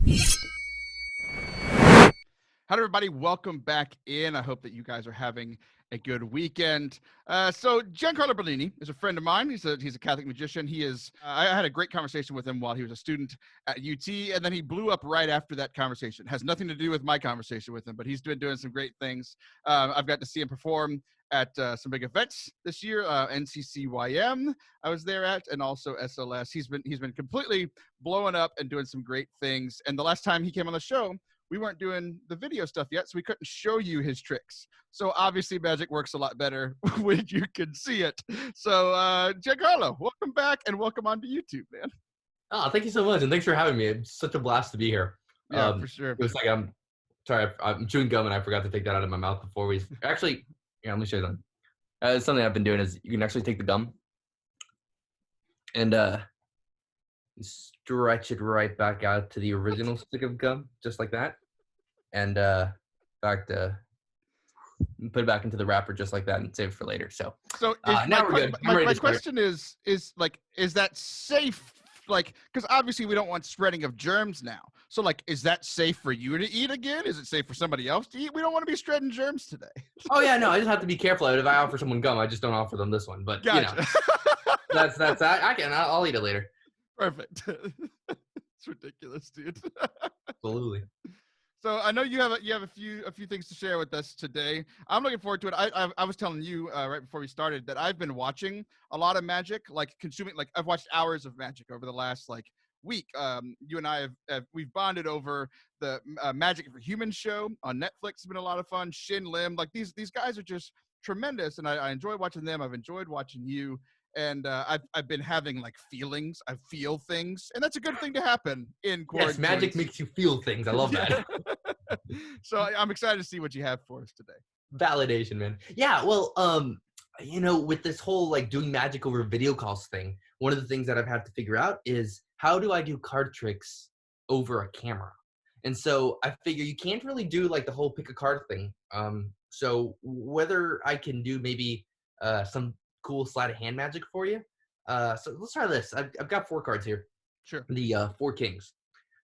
Hello, everybody. Welcome back in. I hope that you guys are having a good weekend. So Giancarlo Bernini is a friend of mine. He's a Catholic magician. He is. I had a great conversation with him while he was a student at UT, and then he blew up right after that conversation. Has nothing to do with my conversation with him, but he's been doing some great things. I've got to see him perform at some big events this year. NCCYM I was there at, and also SLS. He's been completely blowing up and doing some great things. And the last time he came on the show, we weren't doing the video stuff yet, so we couldn't show you his tricks. So obviously magic works a lot better when you can see it. So Giancarlo, welcome back and welcome onto YouTube, man. Oh, thank you so much, and thanks for having me. It's such a blast to be here. Yeah, for sure. It was like I'm chewing gum and I forgot to take that out of my mouth before we actually. Yeah, let me show you that. Something I've been doing is you can actually take the gum and stretch it right back out to the original stick of gum, just like that, and put it back into the wrapper just like that and save it for later. So now we're good. My question is that safe? Like, because obviously we don't want spreading of germs now. So like, is that safe for you to eat again? Is it safe for somebody else to eat? We don't want to be spreading germs today. Oh yeah, no, I just have to be careful. If I offer someone gum, I just don't offer them this one. But gotcha. I'll eat it later. Perfect. It's ridiculous, dude. Absolutely. So I know you have a few things to share with us today. I'm looking forward to it. I was telling you right before we started that I've been watching a lot of magic, like consuming, like I've watched hours of magic over the last like week. You and I we've bonded over the Magic for Humans show on Netflix. It's been a lot of fun. Shin Lim, like these guys are just tremendous, and I enjoy watching them. I've enjoyed watching you. And I've been having like feelings. I feel things, and that's a good thing to happen in quarantine. Yes, magic makes you feel things. I love that. So I'm excited to see what you have for us today. Validation, man. Yeah, well, with this whole like doing magic over video calls thing, one of the things that I've had to figure out is how do I do card tricks over a camera? And so I figure you can't really do like the whole pick a card thing. So whether I can do maybe some cool sleight of hand magic for you. So let's try this. I've got 4 cards here. Sure. The 4 kings.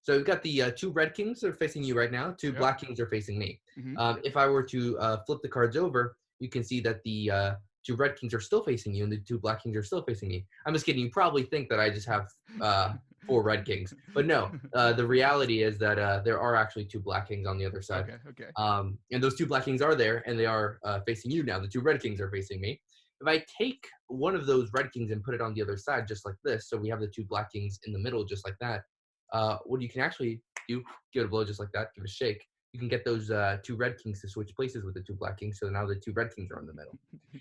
So we've got the 2 red kings that are facing you right now. 2 black kings are facing me. Mm-hmm. If I were to flip the cards over, you can see that the 2 red kings are still facing you and the 2 black kings are still facing me. I'm just kidding. You probably think that I just have 4 red kings, but no. The reality is that there are actually 2 black kings on the other side. Okay. And those 2 black kings are there, and they are facing you now. The 2 red kings are facing me. If I take one of those red kings and put it on the other side, just like this, so we have the 2 black kings in the middle, just like that, what you can actually do, give it a blow just like that, give it a shake, you can get those 2 red kings to switch places with the 2 black kings, so now the 2 red kings are in the middle.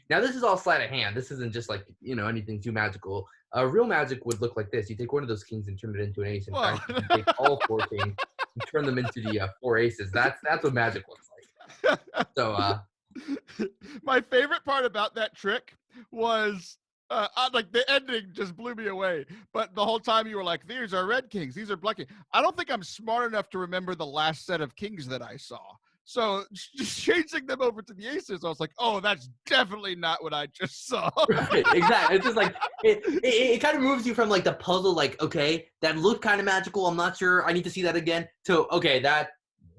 Now, this is all sleight of hand. This isn't just like, anything too magical. Real magic would look like this. You take one of those kings and turn it into an ace. In fact, you take all 4 kings and turn them into the 4 aces. That's what magic looks like. So, my favorite part about that trick was like the ending just blew me away. But the whole time you were like, these are red kings, these are black kings. I don't think I'm smart enough to remember the last set of kings that I saw. So just changing them over to the aces, I was like, oh, that's definitely not what I just saw. Right, exactly. It's just like, it kind of moves you from like the puzzle, like, okay, that looked kind of magical, I'm not sure, I need to see that again, to, okay, that,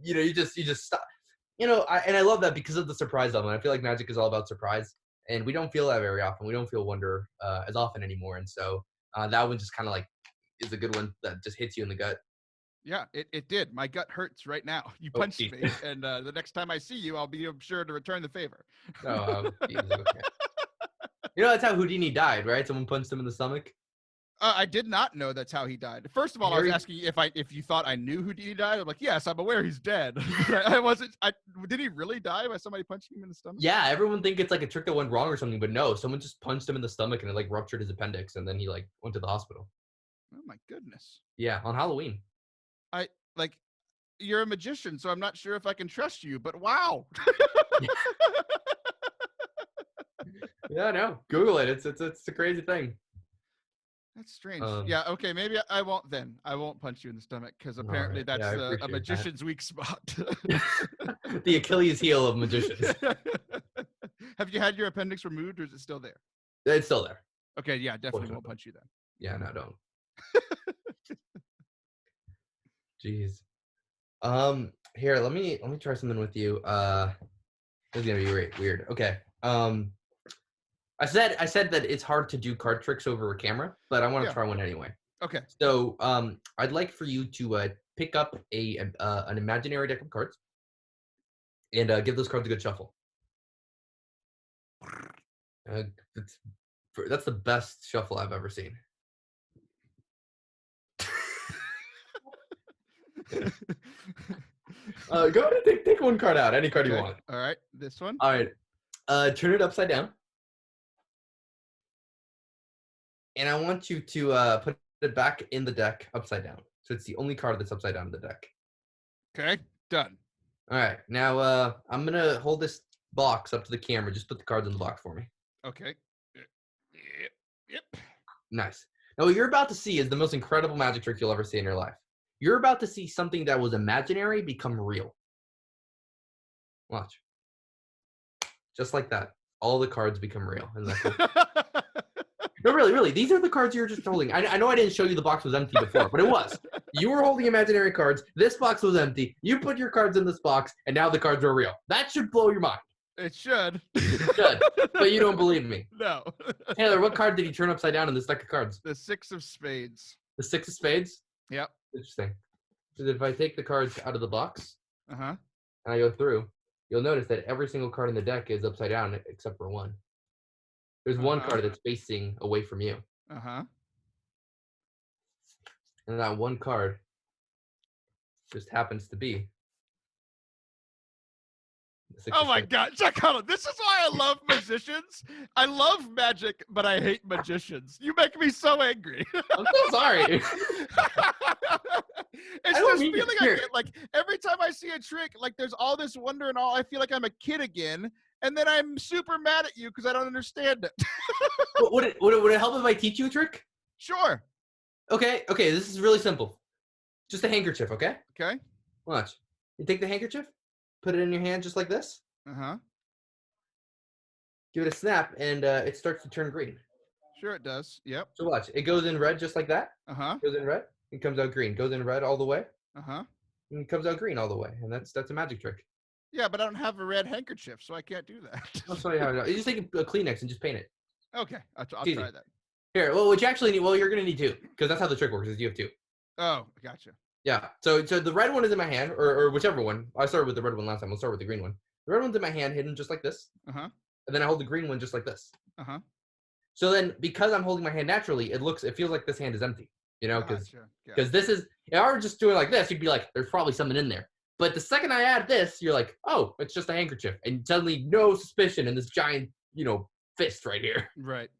you just stop. And I love that because of the surprise element. I feel like magic is all about surprise, and we don't feel that very often. We don't feel wonder as often anymore. And so that one just kind of like is a good one that just hits you in the gut. Yeah, it did. My gut hurts right now. You punched me, and the next time I see you, I'll be sure to return the favor. Oh, Jesus, okay. That's how Houdini died, right? Someone punched him in the stomach. I did not know that's how he died. First of all, I was asking if you thought I knew Houdini died. I'm like, yes, I'm aware he's dead. Did he really die by somebody punching him in the stomach? Yeah, everyone think it's like a trick that went wrong or something, but no, someone just punched him in the stomach and it like ruptured his appendix, and then he like went to the hospital. Oh my goodness. Yeah, on Halloween. You're a magician, so I'm not sure if I can trust you, but wow. Yeah, no, Google it. It's a crazy thing. That's strange. Yeah, okay, maybe I won't then. I won't punch you in the stomach because apparently that's a magician's weak spot. The Achilles heel of magicians. Have you had your appendix removed, or is it still there? It's still there. Okay, yeah, definitely won't punch you then. Yeah, no, don't. Jeez. Here, let me try something with you. This is gonna be weird. Okay. I said that it's hard to do card tricks over a camera, but I want to try one anyway. Okay. So, I'd like for you to pick up an imaginary deck of cards and give those cards a good shuffle. That's the best shuffle I've ever seen. Go ahead and take one card out, any card you want. All right, this one. All right, turn it upside down, and I want you to put it back in the deck upside down. So it's the only card that's upside down in the deck. Okay, done. All right, now I'm gonna hold this box up to the camera. Just put the cards in the box for me. Okay. Yep. Nice. Now what you're about to see is the most incredible magic trick you'll ever see in your life. You're about to see something that was imaginary become real. Watch. Just like that. All the cards become real. Isn't that cool? No, really. These are the cards you're just holding. I know I didn't show you the box was empty before, but it was. You were holding imaginary cards. This box was empty. You put your cards in this box, and now the cards are real. That should blow your mind. It should. It should. But you don't believe me. No. Taylor, what card did you turn upside down in this deck of cards? The 6 of spades. The 6 of spades? Yep. Interesting. So if I take the cards out of the box and I go through, you'll notice that every single card in the deck is upside down except for one. There's one card that's facing away from you. And that one card just happens to be. Oh my God, Giancarlo, this is why I love magicians. I love magic, but I hate magicians. You make me so angry. I'm so sorry. It's this feeling I get, like, every time I see a trick, like, there's all this wonder and all. I feel like I'm a kid again, and then I'm super mad at you because I don't understand it. Would it help if I teach you a trick? Sure. Okay, this is really simple. Just a handkerchief, okay? Okay. Watch. You take the handkerchief, put it in your hand just like this. Give it a snap, and it starts to turn green. Sure it does. Yep. So watch. It goes in red just like that. Goes in red. It comes out green. Goes in red all the way. And it comes out green all the way. And that's a magic trick. Yeah, but I don't have a red handkerchief, so I can't do that. That's funny how you just take a Kleenex and just paint it. Okay, I'll try that. Here, well, what you actually need, you're going to need two, because that's how the trick works, is you have two. Oh, gotcha. Yeah, so the red one is in my hand, or whichever one. I started with the red one last time. We'll start with the green one. The red one's in my hand, hidden just like this. And then I hold the green one just like this. So then, because I'm holding my hand naturally, it feels like this hand is empty, because this is, if I were just doing like this, you'd be like, there's probably something in there. But the second I add this, you're like, oh, it's just a handkerchief. And suddenly no suspicion in this giant, fist right here. Right.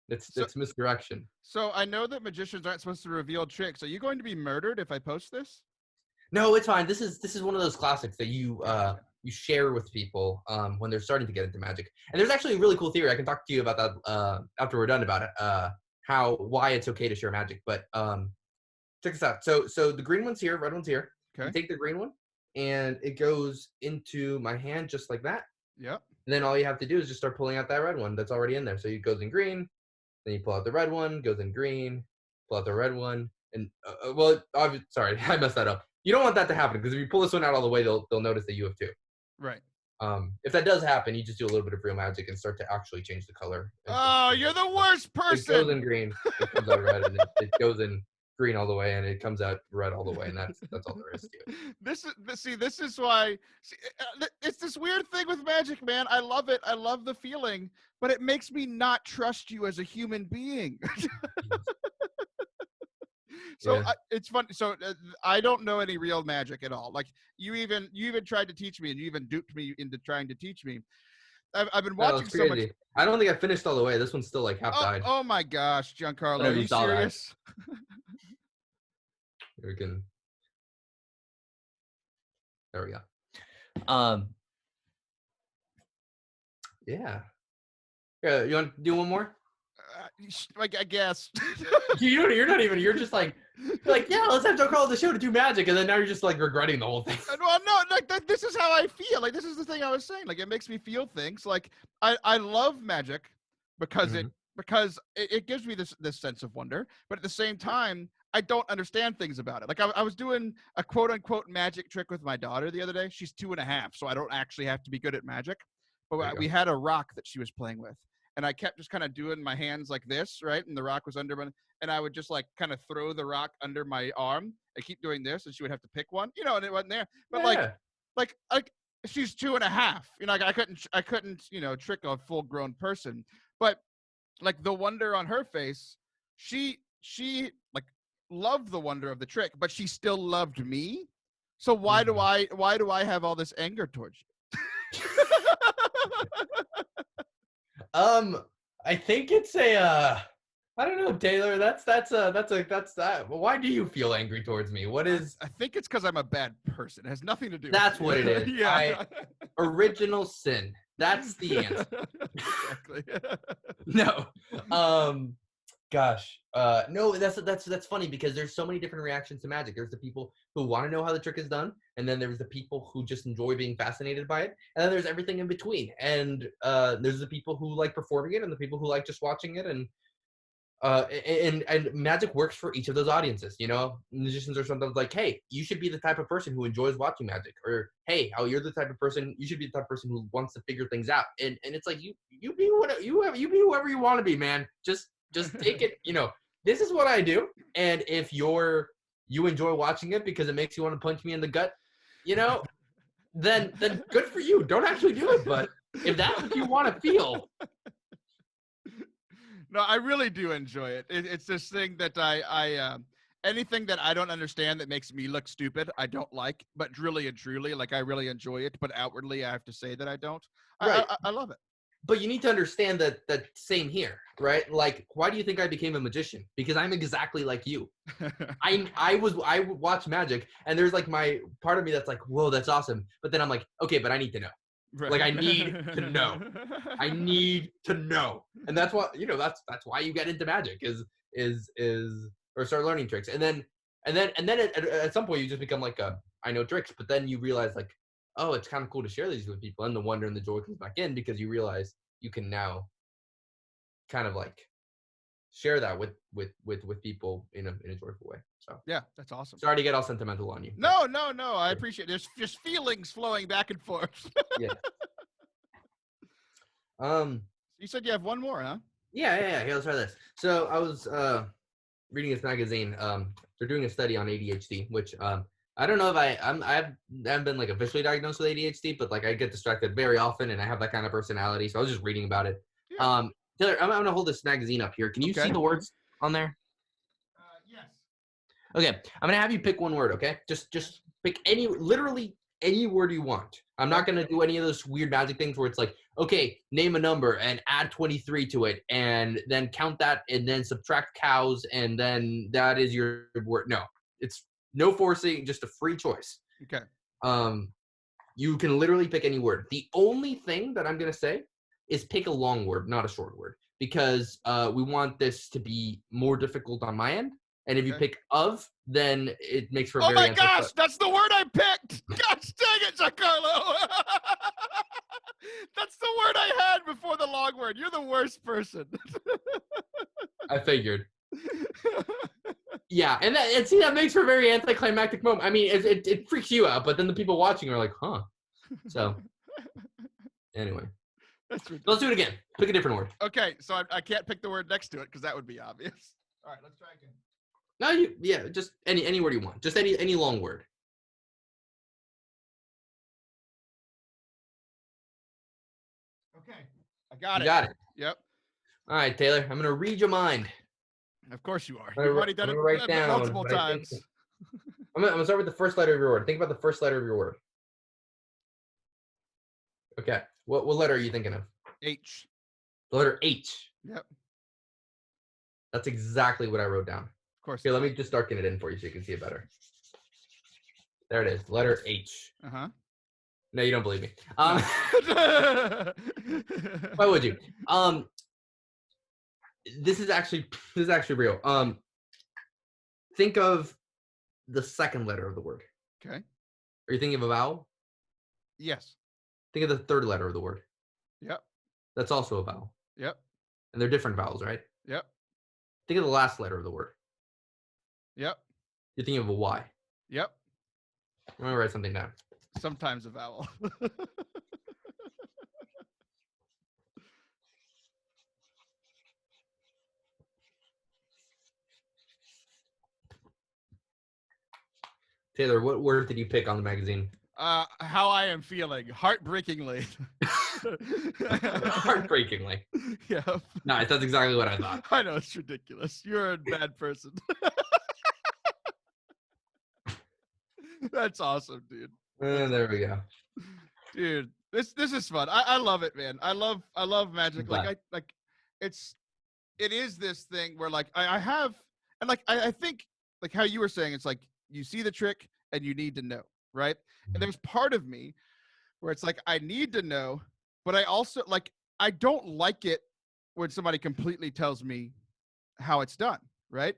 It's misdirection. So I know that magicians aren't supposed to reveal tricks. Are you going to be murdered if I post this? No, it's fine. This is one of those classics that you share with people when they're starting to get into magic. And there's actually a really cool theory. I can talk to you about that after we're done about it. Why it's okay to share magic. But check this out. So the green one's here, red one's here. Okay. You take the green one, and it goes into my hand just like that. Yep. And then all you have to do is just start pulling out that red one that's already in there. So it goes in green, then you pull out the red one, goes in green, pull out the red one, and sorry, I messed that up. You don't want that to happen, because if you pull this one out all the way, they'll notice that you have two. Right. If that does happen, you just do a little bit of real magic and start to actually change the color. Oh, you're the worst person. It goes in green, it comes out red, and it goes in green all the way, and it comes out red all the way, and that's all there is to it. This is why. It's this weird thing with magic, man. I love it. I love the feeling, but it makes me not trust you as a human being. So Yeah. it's fun. So I don't know any real magic at all. Like you even tried to teach me, and you even duped me into trying to teach me. I've been watching so much. I don't think I finished all the way. This one's still like half died. Oh my gosh, Giancarlo, are you serious? We can. There we go. Yeah. Yeah. You want to do one more? Like, I guess. You're not even. You're just like, yeah, let's have Giancarlo on the show to do magic, and then now you're just like regretting the whole thing. Well, no, like this is how I feel. Like this is the thing I was saying. Like it makes me feel things. Like I love magic because it gives me this sense of wonder, but at the same time, I don't understand things about it. Like I was doing a quote unquote magic trick with my daughter the other day. She's 2.5, so I don't actually have to be good at magic. There you But go. we had a rock that she was playing with, and I kept just kind of doing my hands like this, right? And the rock was under my, and I would just like kind of throw the rock under my arm and keep doing this, and she would have to pick one, and it wasn't there. But Yeah. like she's 2.5. I couldn't, trick a full grown person. But like the wonder on her face, she like loved the wonder of the trick, but she still loved me. So why do I have all this anger towards you? I think it's I don't know, Taylor. That's that. Why do you feel angry towards me? What is? I think it's because I'm a bad person. It has nothing to do That's with what it is. Yeah. Original sin. That's the answer. Exactly. No. Gosh. No, that's funny because there's so many different reactions to magic. There's the people who want to know how the trick is done, and then there's the people who just enjoy being fascinated by it, and then there's everything in between. And there's the people who like performing it, and the people who like just watching it. And magic works for each of those audiences. Magicians are sometimes like, hey, you should be the type of person who enjoys watching magic, or hey, how you're the type of person, you should be the type of person who wants to figure things out. And it's like you be whatever you be whoever you want to be, man. Just take it. This is what I do, and if you enjoy watching it because it makes you want to punch me in the gut, then good for you. Don't actually do it, but if that's what you want to feel. No, I really do enjoy it. It's this thing that I anything that I don't understand that makes me look stupid, I don't like. But really and truly, like I really enjoy it. But outwardly, I have to say that I don't. Right. I love it. But you need to understand that same here, right? Like, why do you think I became a magician? Because I'm exactly like you. I would watch magic, and there's like my part of me that's like, whoa, that's awesome. But then I'm like, okay, but I need to know. Right. Like I need to know. I need to know. And that's what that's why you get into magic is or start learning tricks. And then at some point you just become like I know tricks, but then you realize like, oh, it's kind of cool to share these with people, and the wonder and the joy comes back in because you realize you can now kind of like share that with people in a joyful way. So yeah, that's awesome. Sorry to get all sentimental on you. No, I appreciate it. There's just feelings flowing back and forth. Yeah. You said you have one more, huh? Yeah. Here, let's try this. So I was reading this magazine. They're doing a study on ADHD, which I don't know if I haven't been like officially diagnosed with ADHD, but like I get distracted very often, and I have that kind of personality. So I was just reading about it. Yeah. Taylor, I'm gonna hold this magazine up here. Can you see the words on there? Yes. Okay, I'm gonna have you pick one word. Okay, just pick literally any word you want. I'm not gonna do any of those weird magic things where it's like, okay, name a number and add 23 to it, and then count that, and then subtract cows, and then that is your word. No, it's no forcing, just a free choice. Okay. You can literally pick any word. The only thing that I'm gonna say is pick a long word, not a short word, because we want this to be more difficult on my end. And if you pick of, then it makes for a very... Oh my gosh, that's the word I picked! Gosh dang it, Giancarlo! That's the word I had before the long word. You're the worst person. I figured. Yeah, and see, that makes for a very anticlimactic moment. I mean, it freaks you out, but then the people watching are like, huh. So, anyway. Let's do it again. Pick a different word. Okay, so I can't pick the word next to it because that would be obvious. All right, let's try again. No, just any word you want. Just any long word. Okay, I got it. You got it. Yep. All right, Taylor, I'm going to read your mind. Of course you are. You've already done it multiple times. I'm going to start with the first letter of your word. Think about the first letter of your word. Okay. What letter are you thinking of? H. The letter H. Yep. That's exactly what I wrote down. Of course. Here, let me just darken it in for you so you can see it better. There it is. Letter H. Uh-huh. No, you don't believe me. Why would you? This is actually real. Think of the second letter of the word. Okay. Are you thinking of a vowel? Yes. Think of the third letter of the word. Yep. That's also a vowel. Yep. And they're different vowels, right? Yep. Think of the last letter of the word. Yep. You're thinking of a Y. Yep. I'm gonna write something down. Sometimes a vowel. Taylor, what word did you pick on the magazine? How I am feeling, heartbreakingly. Heartbreakingly. Yeah. Nice. That's exactly what I thought. I know it's ridiculous. You're a bad person. That's awesome, dude. There we go. Dude, this is fun. I love it, man. I love magic. Glad. It is this thing where like I have, and like I think like how you were saying, it's like you see the trick and you need to know, right? And there's part of me where it's like I need to know, but I also like I don't like it when somebody completely tells me how it's done, right?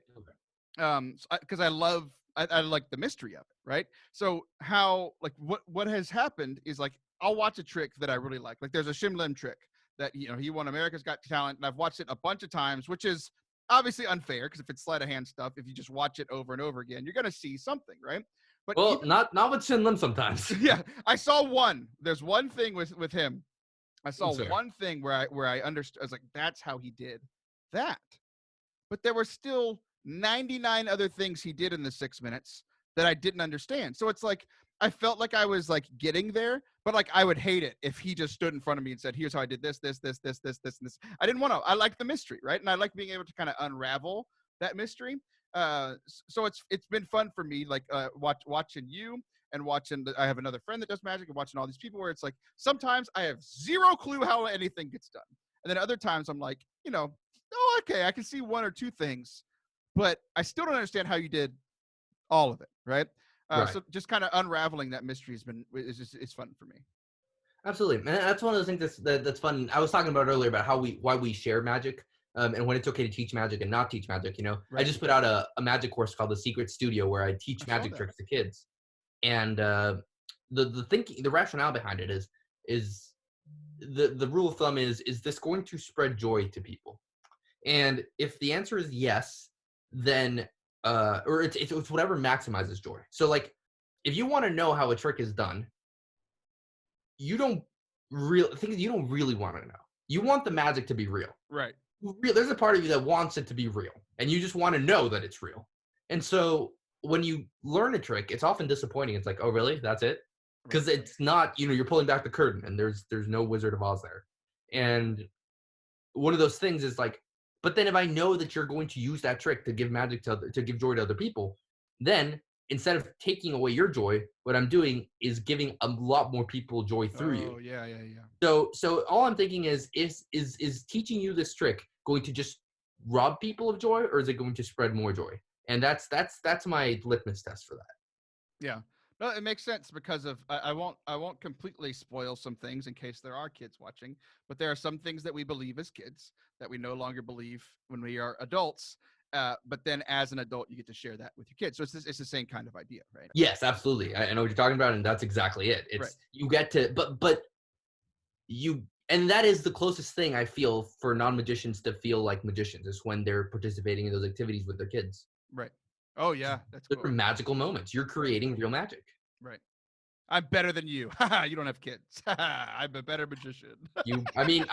Because I like the mystery of it, right? So how like what has happened is like I'll watch a trick that I really like. Like there's a Shim Lim trick that he won America's Got Talent, and I've watched it a bunch of times, which is obviously unfair because if it's sleight of hand stuff, if you just watch it over and over again, you're gonna see something, right? But Well, even not with Shin Lim sometimes. yeah, I saw one. There's one thing with him. I saw Sure. one thing where I understood. I was like, that's how he did that. But there were still 99 other things he did in the 6 minutes that I didn't understand. So it's like I felt like I was like getting there, but like I would hate it if he just stood in front of me and said, "Here's how I did this, this, this, this, this, this, and this." I didn't want to. I like the mystery, right? And I like being able to kind of unravel that mystery. So it's been fun for me, like watching you and watching. I have another friend that does magic and watching all these people where it's like sometimes I have zero clue how anything gets done, and then other times I'm like, oh, okay, I can see one or two things, but I still don't understand how you did all of it, right? Right. So just kind of unraveling that mystery is fun for me. Absolutely, man. That's one of the things that's fun. I was talking about earlier about why we share magic, and when it's okay to teach magic and not teach magic. I Right. just put out a magic course called the Secret Studio where I teach I saw magic that. tricks to kids, and the rationale behind it is the rule of thumb is this going to spread joy to people? And if the answer is yes, then or it's whatever maximizes joy. So like, if you want to know how a trick is done, you don't you don't really want to know. You want the magic to be real. Right. There's a part of you that wants it to be real, and you just want to know that it's real. And so when you learn a trick, it's often disappointing. It's like, oh, really? That's it? Because Right. it's not. You're pulling back the curtain, and there's no Wizard of Oz there. And one of those things is like, but then if I know that you're going to use that trick to give magic to give joy to other people, then instead of taking away your joy, what I'm doing is giving a lot more people joy through you. Oh yeah, yeah, yeah. So all I'm thinking is teaching you this trick going to just rob people of joy, or is it going to spread more joy? And that's my litmus test for that. Yeah. No, it makes sense because of I won't completely spoil some things in case there are kids watching, but there are some things that we believe as kids that we no longer believe when we are adults. But then as an adult, you get to share that with your kids. So it's the same kind of idea, right? Yes, absolutely. I know what you're talking about, and that's exactly it. Right. It's you get to, but you, and that is the closest thing I feel for non-magicians to feel like magicians is when they're participating in those activities with their kids. Right. Oh yeah, that's Those cool. are magical moments. You're creating real magic. Right. I'm better than you. You don't have kids. I'm a better magician. Great.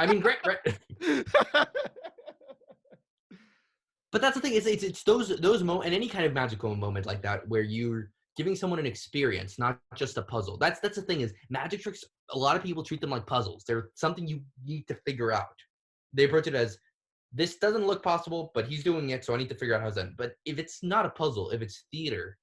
But that's the thing. It's those moments, and any kind of magical moment like that where you're giving someone an experience, not just a puzzle. That's the thing is magic tricks. A lot of people treat them like puzzles. They're something you need to figure out. They approach it as this doesn't look possible, but he's doing it, so I need to figure out how it's done. But if it's not a puzzle, if it's theater,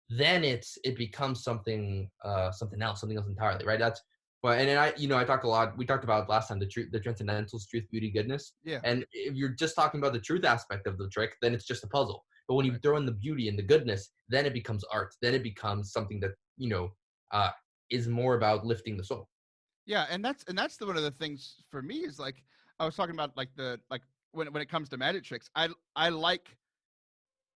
then it becomes something else entirely, right? That's well, and then I talked a lot. We talked about last time the transcendentals, truth, beauty, goodness. Yeah. And if you're just talking about the truth aspect of the trick, then it's just a puzzle. But when you Right. throw in the beauty and the goodness, then it becomes art. Then it becomes something that is more about lifting the soul. Yeah, and that's one of the things for me is like I was talking about like when it comes to magic tricks, I like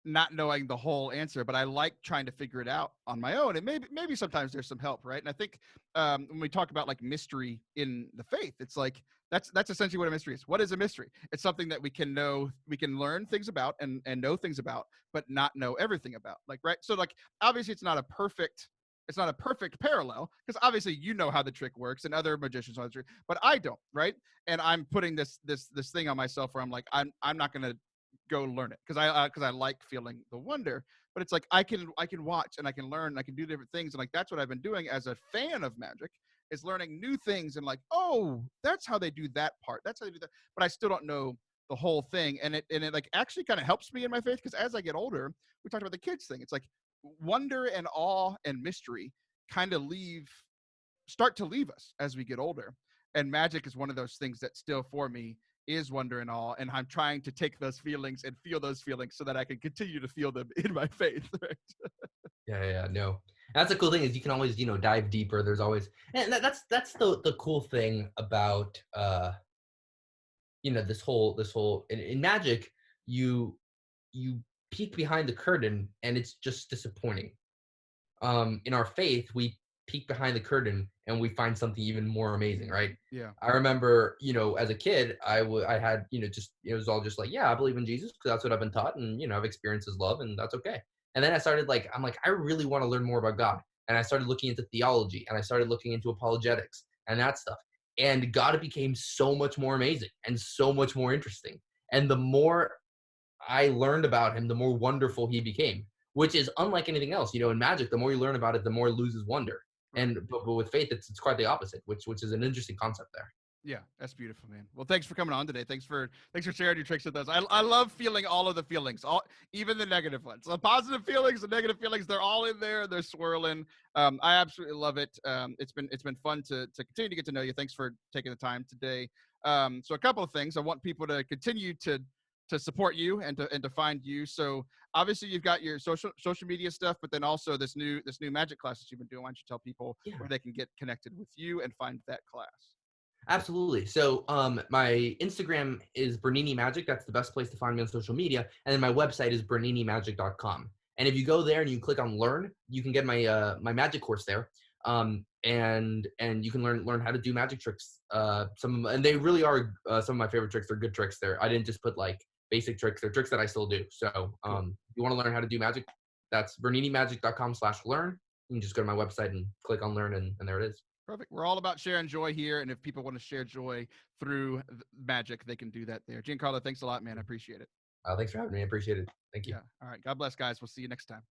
not knowing the whole answer, but I like trying to figure it out on my own. And maybe sometimes there's some help, right? And I think when we talk about like mystery in the faith, it's like that's essentially what a mystery is. What is a mystery? It's something that we can know, we can learn things about and know things about, but not know everything about. Like, right? So like obviously it's not a perfect parallel because obviously you know how the trick works and other magicians know the trick, but I don't, right? And I'm putting this thing on myself where I'm like I'm not gonna go learn it because I like feeling the wonder. But it's like I can watch and I can learn and I can do different things, and like that's what I've been doing as a fan of magic, is learning new things and like, oh, that's how they do that part, that's how they do that, but I still don't know the whole thing. And it like actually kind of helps me in my faith because as I get older, we talked about the kids thing, it's like wonder and awe and mystery kind of start to leave us as we get older. And magic is one of those things that still for me is wonder and awe. And I'm trying to take those feelings and feel those feelings so that I can continue to feel them in my faith. Right? Yeah, no. That's the cool thing is you can always, dive deeper. There's always, and that's the cool thing about this whole in magic, you peek behind the curtain and it's just disappointing. In our faith, we peek behind the curtain and we find something even more amazing, right? Yeah. I remember, as a kid, I had, just it was all just like, yeah, I believe in Jesus because that's what I've been taught, and I've experienced His love, and that's okay. And then I started I'm like, I really want to learn more about God, and I started looking into theology, and I started looking into apologetics and that stuff, and God became so much more amazing and so much more interesting. And the more I learned about him, the more wonderful he became, which is unlike anything else. In magic, the more you learn about it, the more it loses wonder. Right. But with faith, it's quite the opposite, which is an interesting concept there. Yeah, that's beautiful, man. Well, thanks for coming on today. Thanks for sharing your tricks with us. I love feeling all of the feelings, all even the negative ones. The positive feelings, the negative feelings, they're all in there. They're swirling. I absolutely love it. It's been fun to continue to get to know you. Thanks for taking the time today. So a couple of things. I want people to continue to support you and to find you. So obviously you've got your social media stuff, but then also this new magic class that you've been doing. Why don't you tell people Yeah. where they can get connected with you and find that class? Absolutely. So my Instagram is Bernini Magic. That's the best place to find me on social media. And then my website is berninimagic.com. And if you go there and you click on Learn, you can get my magic course there. And you can learn how to do magic tricks. And they really are some of my favorite tricks. They're good tricks there. I didn't just put like basic tricks. They're tricks that I still do. So if you want to learn how to do magic, that's berninimagic.com/learn. You can just go to my website and click on Learn, and there it is. Perfect. We're all about sharing joy here. And if people want to share joy through magic, they can do that there. Giancarlo, thanks a lot, man. I appreciate it. Thanks for having me. I appreciate it. Thank you. Yeah. All right. God bless, guys. We'll see you next time.